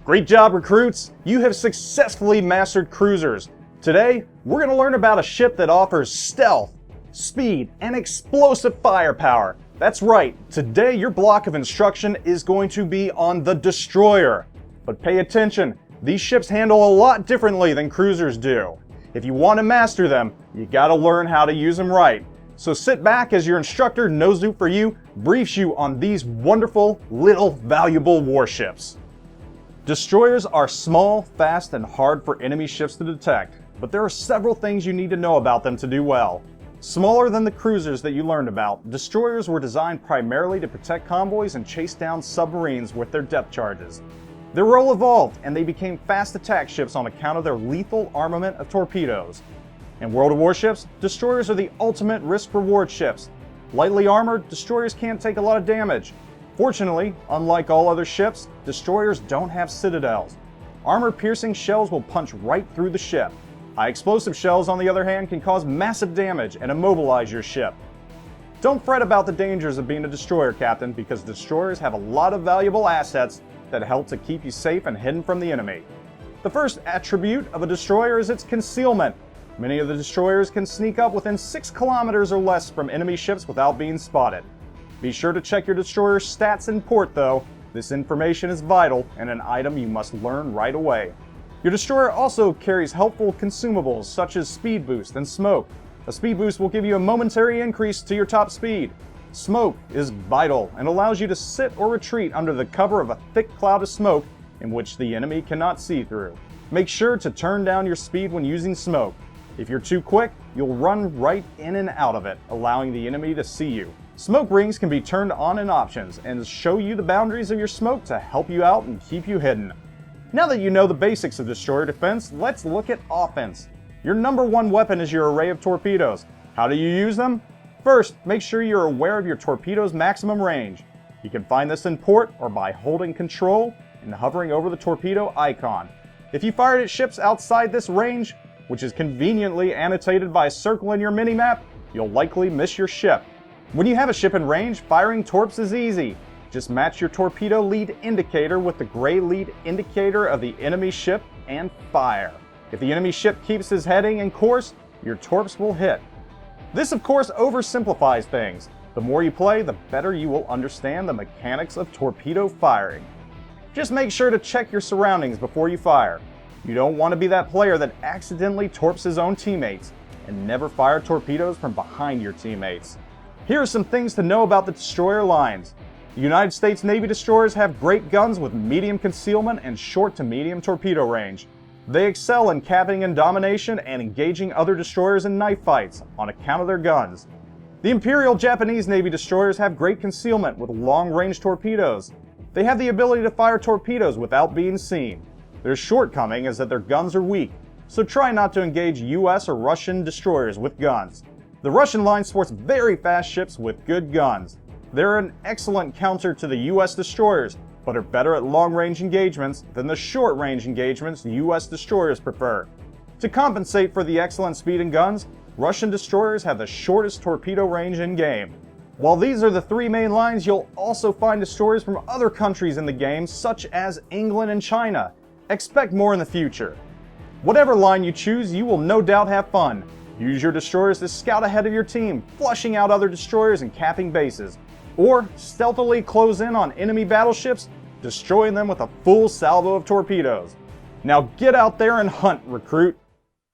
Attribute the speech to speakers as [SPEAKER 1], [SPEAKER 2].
[SPEAKER 1] Great job, recruits! You have successfully mastered cruisers. Today, we're going to learn about a ship that offers stealth, speed, and explosive firepower. That's right, today your block of instruction is going to be on the destroyer. But pay attention, these ships handle a lot differently than cruisers do. If you want to master them, you gotta learn how to use them right. So sit back as your instructor, Nozu for you, briefs you on these wonderful, little, valuable warships. Destroyers are small, fast, and hard for enemy ships to detect, but there are several things you need to know about them to do well. Smaller than the cruisers that you learned about, destroyers were designed primarily to protect convoys and chase down submarines with their depth charges. Their role evolved, and they became fast attack ships on account of their lethal armament of torpedoes. In World of Warships, destroyers are the ultimate risk-reward ships. Lightly armored, destroyers can't take a lot of damage. Fortunately, unlike all other ships, destroyers don't have citadels. Armor-piercing shells will punch right through the ship. High-explosive shells, on the other hand, can cause massive damage and immobilize your ship. Don't fret about the dangers of being a destroyer, Captain, because destroyers have a lot of valuable assets that help to keep you safe and hidden from the enemy. The first attribute of a destroyer is its concealment. Many of the destroyers can sneak up within 6 kilometers or less from enemy ships without being spotted. Be sure to check your destroyer's stats in port though. This information is vital and an item you must learn right away. Your destroyer also carries helpful consumables such as speed boost and smoke. A speed boost will give you a momentary increase to your top speed. Smoke is vital and allows you to sit or retreat under the cover of a thick cloud of smoke in which the enemy cannot see through. Make sure to turn down your speed when using smoke. If you're too quick, you'll run right in and out of it, allowing the enemy to see you. Smoke rings can be turned on in options and show you the boundaries of your smoke to help you out and keep you hidden. Now that you know the basics of destroyer defense, let's look at offense. Your number one weapon is your array of torpedoes. How do you use them? First, make sure you're aware of your torpedo's maximum range. You can find this in port or by holding control and hovering over the torpedo icon. If you fired at ships outside this range, which is conveniently annotated by a circle in your minimap, you'll likely miss your ship. When you have a ship in range, firing torps is easy. Just match your torpedo lead indicator with the gray lead indicator of the enemy ship and fire. If the enemy ship keeps his heading and course, your torps will hit. This of course oversimplifies things. The more you play, the better you will understand the mechanics of torpedo firing. Just make sure to check your surroundings before you fire. You don't want to be that player that accidentally torps his own teammates, and never fire torpedoes from behind your teammates. Here are some things to know about the destroyer lines. The United States Navy destroyers have great guns with medium concealment and short to medium torpedo range. They excel in capping and domination and engaging other destroyers in knife fights on account of their guns. The Imperial Japanese Navy destroyers have great concealment with long-range torpedoes. They have the ability to fire torpedoes without being seen. Their shortcoming is that their guns are weak, so try not to engage US or Russian destroyers with guns. The Russian line sports very fast ships with good guns. They're an excellent counter to the US destroyers, but are better at long-range engagements than the short-range engagements US destroyers prefer. To compensate for the excellent speed and guns, Russian destroyers have the shortest torpedo range in game. While these are the three main lines, you'll also find destroyers from other countries in the game, such as England and China. Expect more in the future. Whatever line you choose, you will no doubt have fun. Use your destroyers to scout ahead of your team, flushing out other destroyers and capping bases. Or stealthily close in on enemy battleships, destroying them with a full salvo of torpedoes. Now get out there and hunt, recruit!